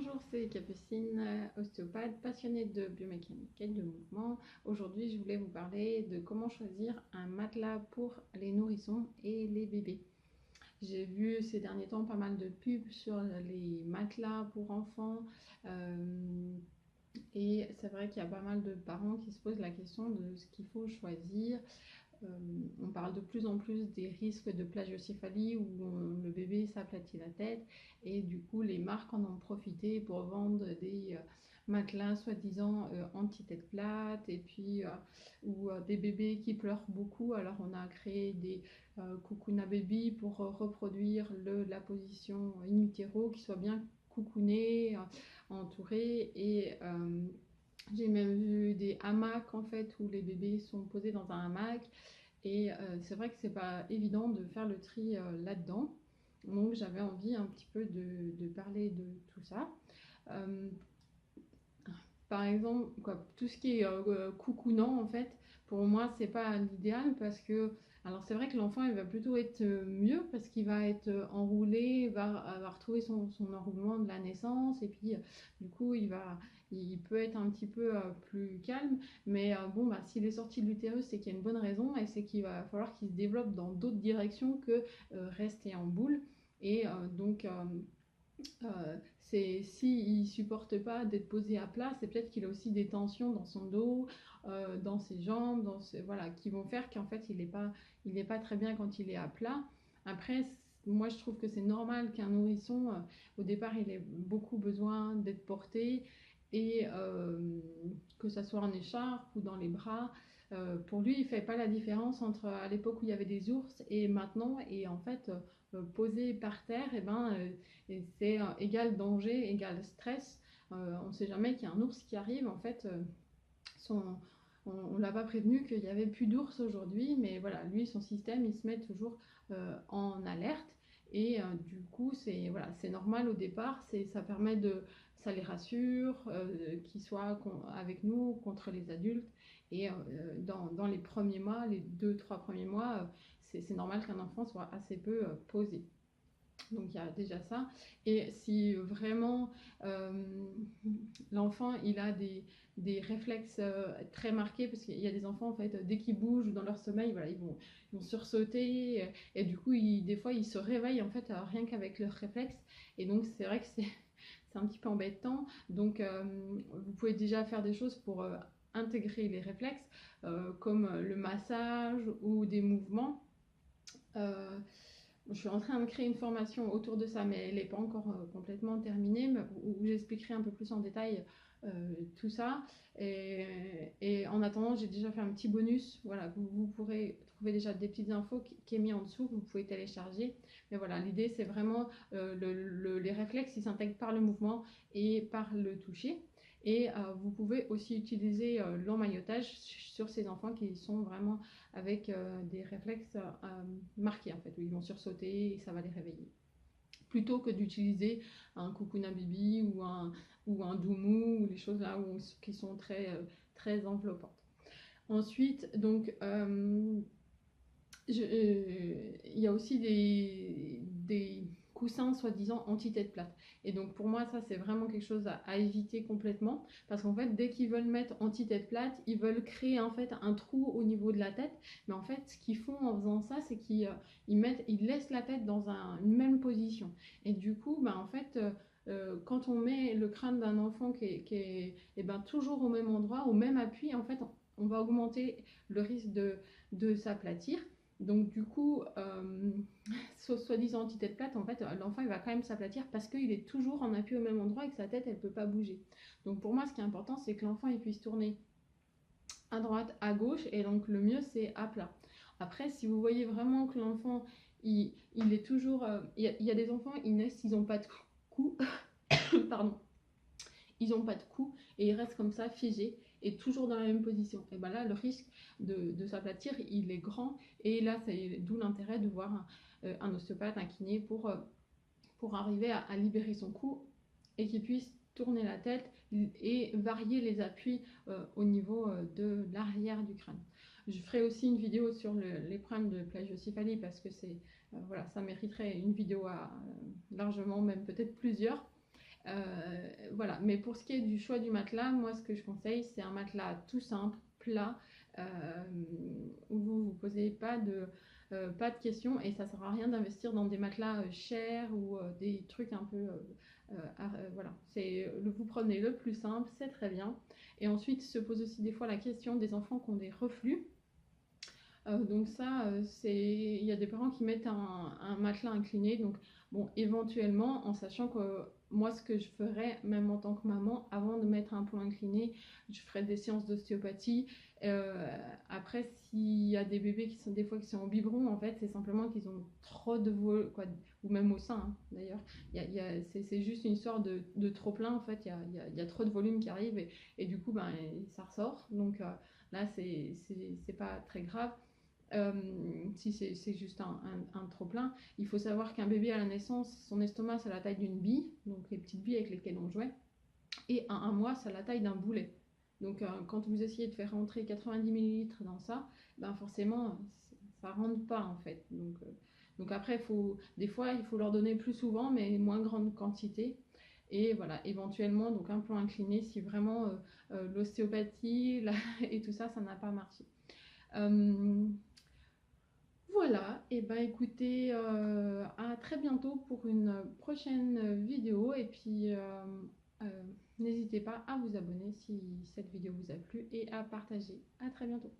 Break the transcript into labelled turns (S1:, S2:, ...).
S1: Bonjour, c'est Capucine, ostéopathe, passionnée de biomécanique et de mouvement. Aujourd'hui, je voulais vous parler de comment choisir un matelas pour les nourrissons et les bébés. J'ai vu ces derniers temps pas mal de pubs sur les matelas pour enfants et c'est vrai qu'il y a pas mal de parents qui se posent la question de ce qu'il faut choisir. Euh, on parle de plus en plus des risques de plagiocéphalie où le bébé s'aplatit la tête et du coup les marques en ont profité pour vendre des matelas soi-disant anti-tête plate et puis ou des bébés qui pleurent beaucoup. Alors on a créé des Cocoona Baby pour reproduire la position in utero qui soit bien coucounée, entourée et j'ai même vu des hamacs en fait où les bébés sont posés dans un hamac et c'est vrai que c'est pas évident de faire le tri là-dedans. Donc j'avais envie un petit peu de parler de tout ça. Euh, Par exemple, tout ce qui est coucounant en fait, pour moi c'est pas l'idéal parce que alors c'est vrai que l'enfant il va plutôt être mieux parce qu'il va être enroulé, va retrouver son enroulement de la naissance et puis du coup il peut être un petit peu plus calme, mais bon bah s'il est sorti de l'utérus c'est qu'il y a une bonne raison et c'est qu'il va falloir qu'il se développe dans d'autres directions que rester en boule et c'est s'il supporte pas d'être posé à plat, c'est peut-être qu'il a aussi des tensions dans son dos, dans ses jambes, voilà, qui vont faire qu'en fait il est pas très bien quand il est à plat. Après, moi je trouve que c'est normal qu'un nourrisson, au départ, il ait beaucoup besoin d'être porté et que ça soit en écharpe ou dans les bras. Pour lui, il fait pas la différence entre à l'époque où il y avait des ours et maintenant, et en fait, posé par terre, et ben et c'est égal danger, égal stress. On ne sait jamais qu'il y a un ours qui arrive. En fait, son, on ne l'a pas prévenu qu'il n'y avait plus d'ours aujourd'hui, mais voilà, lui, son système, il se met toujours en alerte. Et du coup, c'est voilà, c'est normal au départ, ça permet ça les rassure, qu'ils soient avec nous contre les adultes. Et dans les premiers mois, les 2-3 premiers mois, c'est normal qu'un enfant soit assez peu posé. Donc il y a déjà ça. Et si vraiment euh, l'enfant il a des réflexes très marqués, parce qu'il y a des enfants en fait, dès qu'ils bougent dans leur sommeil, voilà, ils vont sursauter et du coup des fois ils se réveillent en fait rien qu'avec leurs réflexes. Et donc c'est vrai que c'est un petit peu embêtant. Donc vous pouvez déjà faire des choses pour intégrer les réflexes, comme le massage ou des mouvements. Euh, je suis en train de créer une formation autour de ça, mais elle n'est pas encore complètement terminée, où j'expliquerai un peu plus en détail tout ça. Et en attendant, j'ai déjà fait un petit bonus. Voilà, vous pourrez trouver déjà des petites infos qui est mis en dessous, que vous pouvez télécharger. Mais voilà, l'idée, c'est vraiment les réflexes, ils s'intègrent par le mouvement et par le toucher. Et vous pouvez aussi utiliser l'emmaillotage sur ces enfants qui sont vraiment avec des réflexes marqués en fait, où ils vont sursauter et ça va les réveiller. Plutôt que d'utiliser un Cocoona Baby ou un Doumou ou les choses là qui sont très enveloppantes. Ensuite, donc, il y a aussi des coussins soi-disant anti-tête plate. Et donc pour moi, ça c'est vraiment quelque chose à éviter complètement. Parce qu'en fait, dès qu'ils veulent mettre anti-tête plate, ils veulent créer en fait un trou au niveau de la tête. Mais en fait, ce qu'ils font en faisant ça, c'est ils laissent la tête dans une même position. Et du coup, en fait, quand on met le crâne d'un enfant qui est toujours au même endroit, au même appui, en fait, on va augmenter le risque de s'aplatir. Donc du coup, soi-disant anti-tête plate, en fait, l'enfant il va quand même s'aplatir parce qu'il est toujours en appui au même endroit et que sa tête elle peut pas bouger. Donc pour moi, ce qui est important, c'est que l'enfant il puisse tourner à droite, à gauche, et donc le mieux c'est à plat. Après, si vous voyez vraiment que l'enfant il est toujours, il y a des enfants ils naissent, ils n'ont pas de cou, pardon, ils n'ont pas de cou et ils restent comme ça figés et toujours dans la même position. Et ben là, le risque de s'aplatir, il est grand. Et là, c'est d'où l'intérêt de voir un ostéopathe, un kiné pour arriver à libérer son cou et qu'il puisse tourner la tête et varier les appuis au niveau de l'arrière du crâne. Je ferai aussi une vidéo sur les problèmes de plagiocéphalie parce que voilà, ça mériterait une vidéo largement, même peut-être plusieurs. voilà, mais pour ce qui est du choix du matelas, moi ce que je conseille, c'est un matelas tout simple, plat, euh, où vous vous posez pas de questions, et ça sert à rien d'investir dans des matelas chers ou des trucs un peu voilà, vous prenez le plus simple, c'est très bien. Et ensuite se pose aussi des fois la question des enfants qui ont des reflux. Donc ça, il y a des parents qui mettent un matelas incliné. Donc bon, éventuellement, en sachant que moi, ce que je ferais, même en tant que maman, avant de mettre un plan incliné, je ferais des séances d'ostéopathie. Après, s'il y a des bébés qui sont des fois qui sont en biberon, en fait, c'est simplement qu'ils ont trop de volume, quoi, ou même au sein, hein, d'ailleurs. C'est juste une sorte de trop plein, en fait. Il y a trop de volume qui arrive et du coup, ben, ça ressort. Donc là, c'est pas très grave. Euh, si c'est juste un trop-plein. Il faut savoir qu'un bébé à la naissance, son estomac, c'est la taille d'une bille, donc les petites billes avec lesquelles on jouait, et à un mois, c'est la taille d'un boulet. Donc quand vous essayez de faire rentrer 90 millilitres dans ça, ben forcément, ça rentre pas en fait. Donc après, des fois, il faut leur donner plus souvent, mais moins grande quantité. Et voilà, éventuellement, donc un plan incliné si vraiment l'ostéopathie et tout ça, ça n'a pas marché. Euh, voilà, et ben écoutez, à très bientôt pour une prochaine vidéo et puis euh, n'hésitez pas à vous abonner si cette vidéo vous a plu et à partager. À très bientôt.